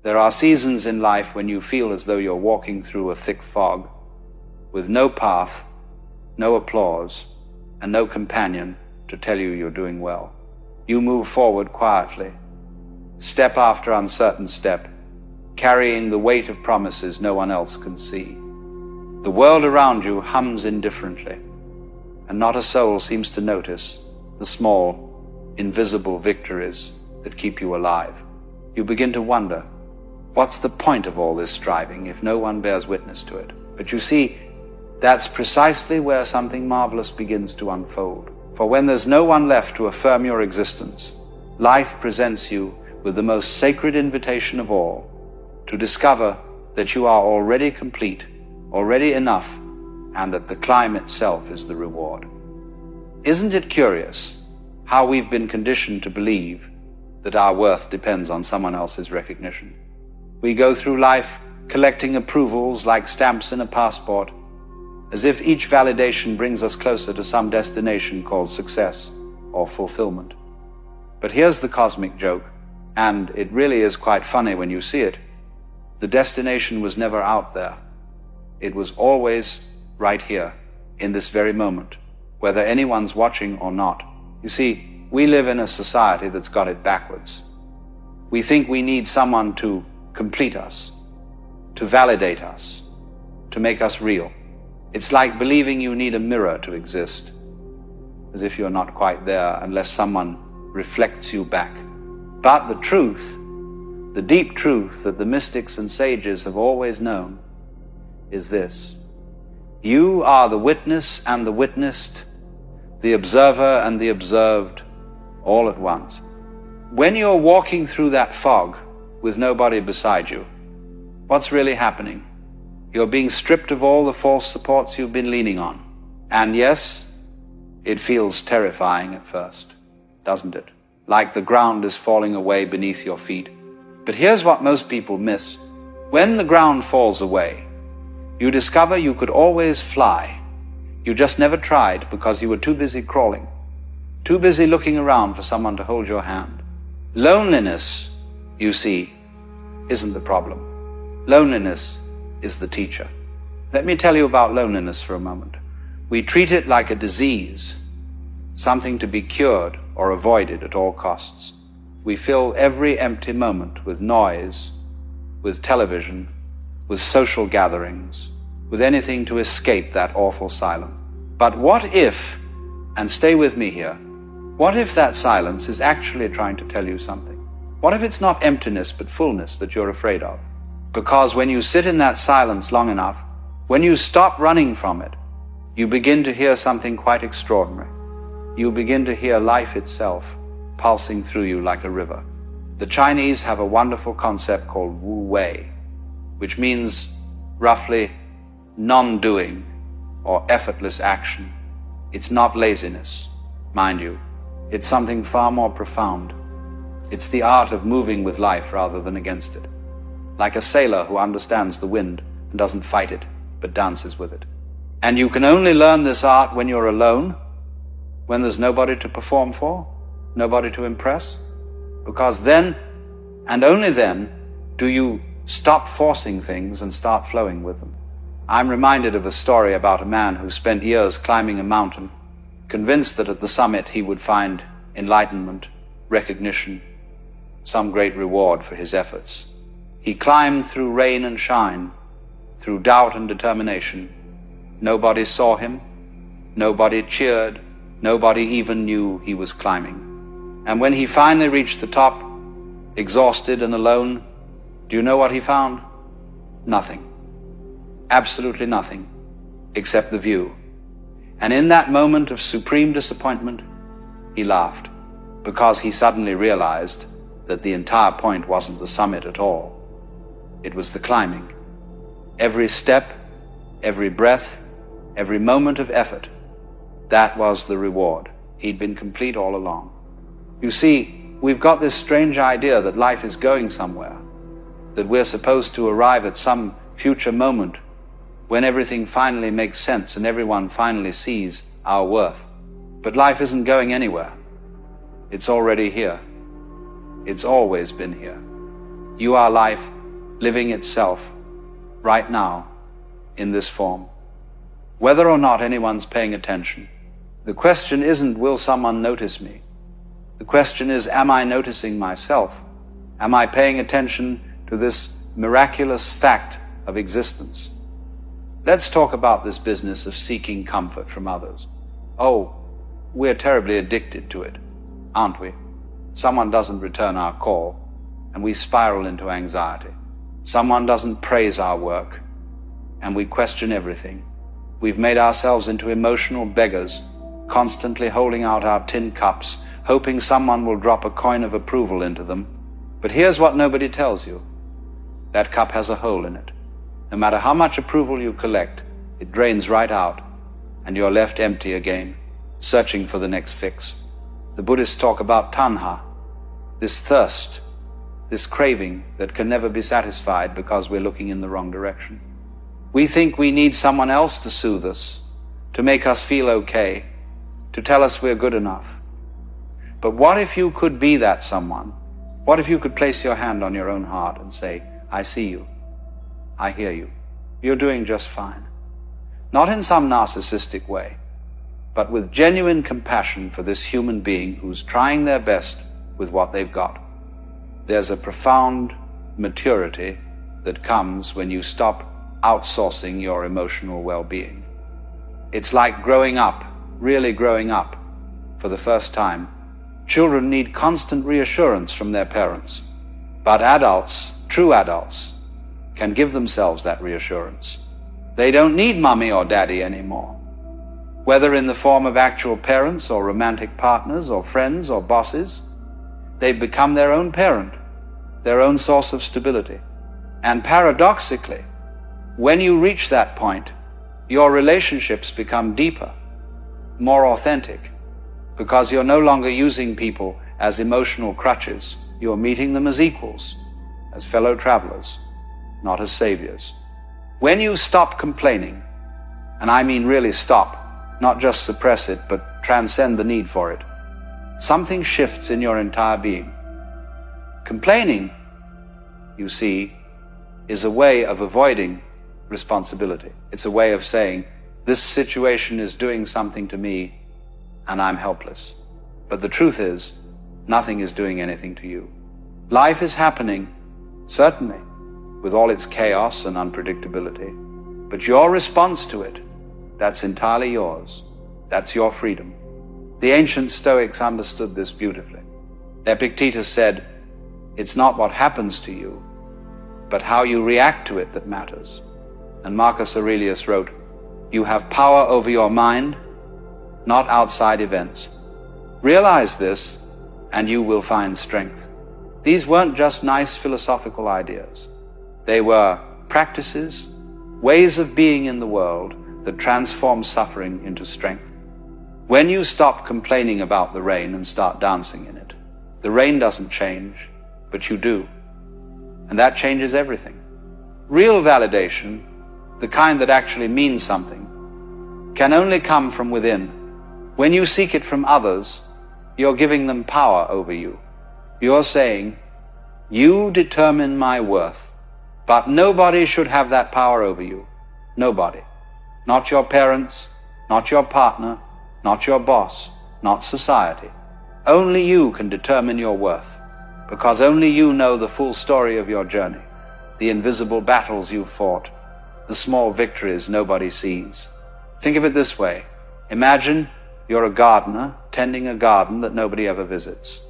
There are seasons in life when you feel as though you're walking through a thick fog, with no path, no applause, and no companion to tell you you're doing well. You move forward quietly, step after uncertain step, carrying the weight of promises no one else can see. The world around you hums indifferently, and not a soul seems to notice the small, invisible victories that keep you alive. You begin to wonder, what's the point of all this striving if no one bears witness to it? But you see, that's precisely where something marvelous begins to unfold. For when there's no one left to affirm your existence, life presents you with the most sacred invitation of all, to discover that you are already complete, already enough, and that the climb itself is the reward. Isn't it curious how we've been conditioned to believe that our worth depends on someone else's recognition? We go through life collecting approvals like stamps in a passport, as if each validation brings us closer to some destination called success or fulfillment. But here's the cosmic joke, and it really is quite funny when you see it. The destination was never out there. It was always right here, in this very moment, whether anyone's watching or not. You see, we live in a society that's got it backwards. We think we need someone to complete us, to validate us, to make us real. It's like believing you need a mirror to exist, as if you're not quite there unless someone reflects you back. But the truth, the deep truth that the mystics and sages have always known, is this: you are the witness and the witnessed, the observer and the observed, all at once. When you're walking through that fog with nobody beside you, what's really happening? You're being stripped of all the false supports you've been leaning on. And yes, it feels terrifying at first, doesn't it? Like the ground is falling away beneath your feet. But here's what most people miss. When the ground falls away, you discover you could always fly. You just never tried because you were too busy crawling, too busy looking around for someone to hold your hand. Loneliness, you see, isn't the problem. Loneliness is the teacher. Let me tell you about loneliness for a moment. We treat it like a disease, something to be cured or avoided at all costs. We fill every empty moment with noise, with television, with social gatherings, with anything to escape that awful silence. But what if, and stay with me here, what if that silence is actually trying to tell you something? What if it's not emptiness but fullness that you're afraid of? Because when you sit in that silence long enough, when you stop running from it, you begin to hear something quite extraordinary. You begin to hear life itself pulsing through you like a river. The Chinese have a wonderful concept called Wu Wei, which means roughly non-doing or effortless action. It's not laziness, mind you. It's something far more profound. It's the art of moving with life rather than against it. Like a sailor who understands the wind and doesn't fight it, but dances with it. And you can only learn this art when you're alone, when there's nobody to perform for, nobody to impress, because then, and only then, do you stop forcing things and start flowing with them. I'm reminded of a story about a man who spent years climbing a mountain, convinced that at the summit he would find enlightenment, recognition, some great reward for his efforts. He climbed through rain and shine, through doubt and determination. Nobody saw him, nobody cheered, nobody even knew he was climbing. And when he finally reached the top, exhausted and alone, do you know what he found? Nothing. Absolutely nothing, except the view. And in that moment of supreme disappointment, he laughed, because he suddenly realized that the entire point wasn't the summit at all. It was the climbing. Every step, every breath, every moment of effort, that was the reward. He'd been complete all along. You see, we've got this strange idea that life is going somewhere, that we're supposed to arrive at some future moment when everything finally makes sense and everyone finally sees our worth. But life isn't going anywhere. It's already here. It's always been here. You are life living itself right now in this form. Whether or not anyone's paying attention, the question isn't, will someone notice me? The question is, am I noticing myself? Am I paying attention to this miraculous fact of existence? Let's talk about this business of seeking comfort from others. Oh, we're terribly addicted to it, aren't we? Someone doesn't return our call, and we spiral into anxiety. Someone doesn't praise our work, and we question everything. We've made ourselves into emotional beggars, constantly holding out our tin cups, hoping someone will drop a coin of approval into them. But here's what nobody tells you. That cup has a hole in it. No matter how much approval you collect, it drains right out, and you're left empty again, searching for the next fix. The Buddhists talk about tanha, this thirst, this craving that can never be satisfied because we're looking in the wrong direction. We think we need someone else to soothe us, to make us feel okay, to tell us we're good enough. But what if you could be that someone? What if you could place your hand on your own heart and say, I see you, I hear you, you're doing just fine. Not in some narcissistic way, but with genuine compassion for this human being who's trying their best with what they've got. There's a profound maturity that comes when you stop outsourcing your emotional well-being. It's like growing up, really growing up for the first time. Children need constant reassurance from their parents, but adults, true adults, can give themselves that reassurance. They don't need mommy or daddy anymore. Whether in the form of actual parents or romantic partners or friends or bosses, they've become their own parent, their own source of stability. And paradoxically, when you reach that point, your relationships become deeper, more authentic, because you're no longer using people as emotional crutches. You're meeting them as equals, as fellow travelers, not as saviors. When you stop complaining, and I mean really stop, not just suppress it, but transcend the need for it, something shifts in your entire being. Complaining, you see, is a way of avoiding responsibility. It's a way of saying, this situation is doing something to me, and I'm helpless. But the truth is, nothing is doing anything to you. Life is happening, certainly, with all its chaos and unpredictability. But your response to it, that's entirely yours. That's your freedom. The ancient Stoics understood this beautifully. Epictetus said, it's not what happens to you, but how you react to it that matters. And Marcus Aurelius wrote, you have power over your mind, not outside events. Realize this, and you will find strength. These weren't just nice philosophical ideas. They were practices, ways of being in the world that transform suffering into strength. When you stop complaining about the rain and start dancing in it, the rain doesn't change, but you do. And that changes everything. Real validation, the kind that actually means something, can only come from within. When you seek it from others, you're giving them power over you. You're saying, you determine my worth, but nobody should have that power over you. Nobody. Not your parents, not your partner, not your boss, not society. Only you can determine your worth, because only you know the full story of your journey, the invisible battles you've fought, the small victories nobody sees. Think of it this way. Imagine you're a gardener tending a garden that nobody ever visits.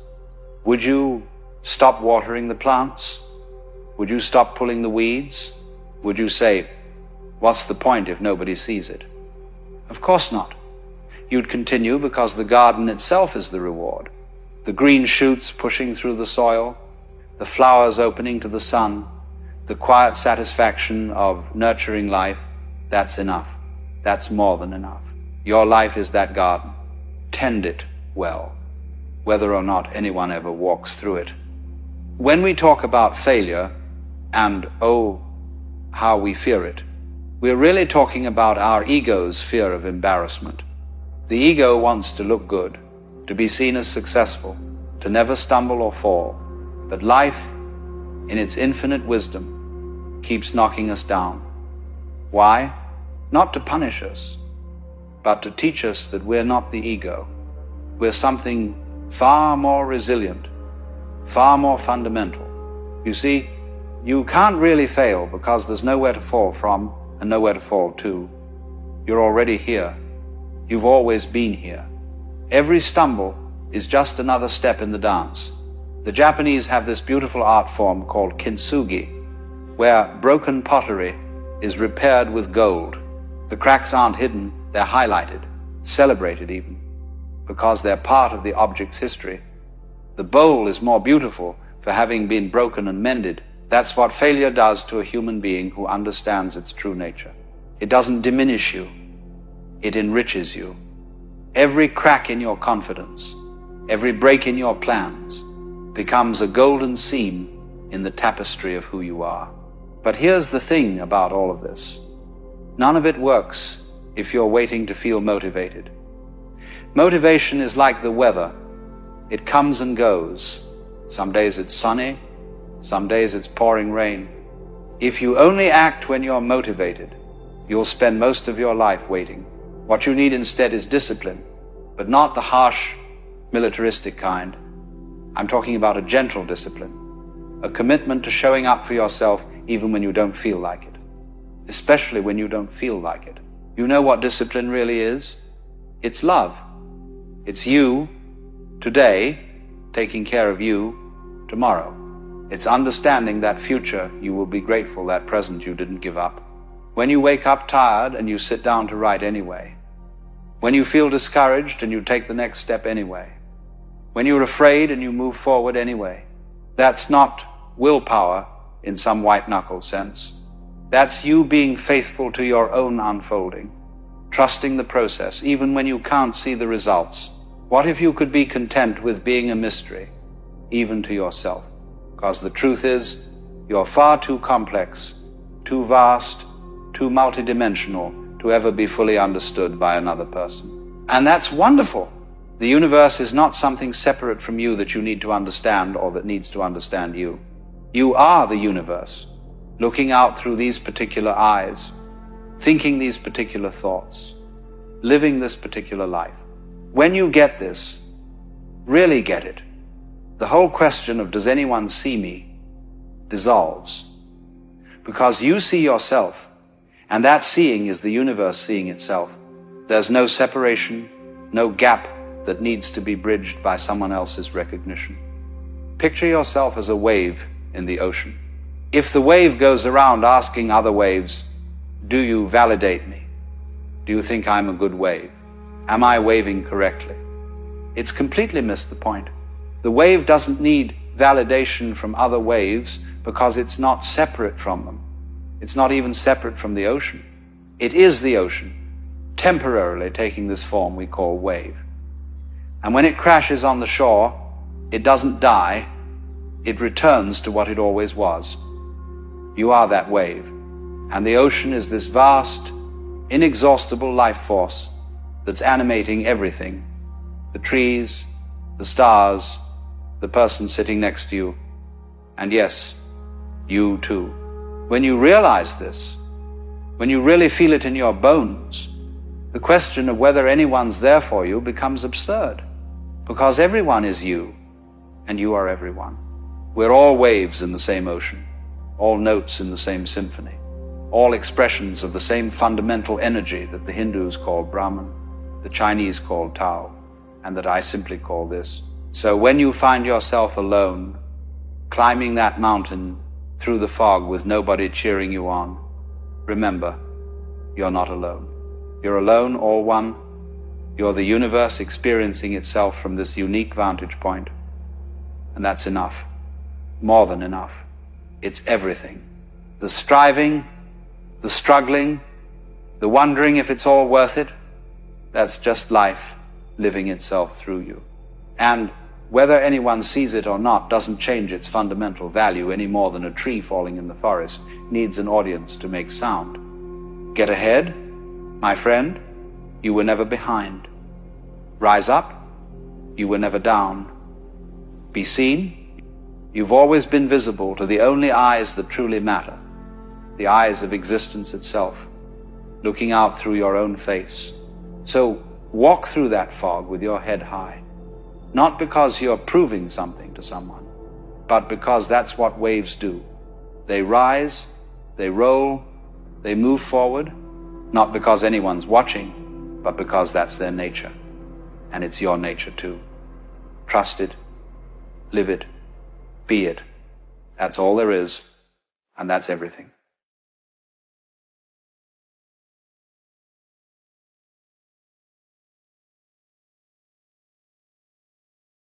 Would you stop watering the plants? Would you stop pulling the weeds? Would you say, what's the point if nobody sees it? Of course not. You'd continue because the garden itself is the reward. The green shoots pushing through the soil, the flowers opening to the sun, the quiet satisfaction of nurturing life, that's enough. That's more than enough. Your life is that garden. Tend it well, whether or not anyone ever walks through it. When we talk about failure, and oh, how we fear it, we're really talking about our ego's fear of embarrassment. The ego wants to look good, to be seen as successful, to never stumble or fall. But life in its infinite wisdom, keeps knocking us down. Why? Not to punish us, but to teach us that we're not the ego. We're something far more resilient, far more fundamental. You see, you can't really fail because there's nowhere to fall from and nowhere to fall to. You're already here. You've always been here. Every stumble is just another step in the dance. The Japanese have this beautiful art form called Kintsugi, where broken pottery is repaired with gold. The cracks aren't hidden, they're highlighted, celebrated even, because they're part of the object's history. The bowl is more beautiful for having been broken and mended. That's what failure does to a human being who understands its true nature. It doesn't diminish you, it enriches you. Every crack in your confidence, every break in your plans becomes a golden seam in the tapestry of who you are. But here's the thing about all of this. None of it works if you're waiting to feel motivated. Motivation is like the weather. It comes and goes. Some days it's sunny, some days it's pouring rain. If you only act when you're motivated, you'll spend most of your life waiting. What you need instead is discipline, but not the harsh, militaristic kind. I'm talking about a gentle discipline, a commitment to showing up for yourself even when you don't feel like it, especially when you don't feel like it. You know what discipline really is? It's love. It's you today taking care of you tomorrow. It's understanding that future you will be grateful that present you didn't give up. When you wake up tired and you sit down to write anyway. When you feel discouraged and you take the next step anyway. When you're afraid and you move forward anyway. That's not willpower in some white-knuckle sense. That's you being faithful to your own unfolding, trusting the process even when you can't see the results. What if you could be content with being a mystery, even to yourself? Because the truth is, you're far too complex, too vast, too multidimensional to ever be fully understood by another person. And that's wonderful. The universe is not something separate from you that you need to understand or that needs to understand you. You are the universe, looking out through these particular eyes, thinking these particular thoughts, living this particular life. When you get this, really get it, the whole question of does anyone see me dissolves. Because you see yourself, and that seeing is the universe seeing itself. There's no separation, no gap that needs to be bridged by someone else's recognition. Picture yourself as a wave in the ocean. If the wave goes around asking other waves, do you validate me? Do you think I'm a good wave? Am I waving correctly? It's completely missed the point. The wave doesn't need validation from other waves because it's not separate from them. It's not even separate from the ocean. It is the ocean, temporarily taking this form we call wave. And when it crashes on the shore, it doesn't die, it returns to what it always was. You are that wave. And the ocean is this vast, inexhaustible life force that's animating everything. The trees, the stars, the person sitting next to you, and yes, you too. When you realize this, when you really feel it in your bones, the question of whether anyone's there for you becomes absurd, because everyone is you, and you are everyone. We're all waves in the same ocean, all notes in the same symphony, all expressions of the same fundamental energy that the Hindus call Brahman, the Chinese call Tao, and that I simply call this. So when you find yourself alone, climbing that mountain through the fog with nobody cheering you on, remember, you're not alone. You're alone, all one. You're the universe experiencing itself from this unique vantage point. And that's enough. More than enough. It's everything. The striving, the struggling, the wondering if it's all worth it, that's just life living itself through you. And whether anyone sees it or not doesn't change its fundamental value any more than a tree falling in the forest needs an audience to make sound. Get ahead, my friend, you were never behind. Rise up, you were never down. Be seen, You've always been visible to the only eyes that truly matter, the eyes of existence itself, looking out through your own face. So walk through that fog with your head high, not because you're proving something to someone, but because that's what waves do. They rise, they roll, they move forward, not because anyone's watching, but because that's their nature. And it's your nature too. Trust it, live it, be it. That's all there is, and that's everything.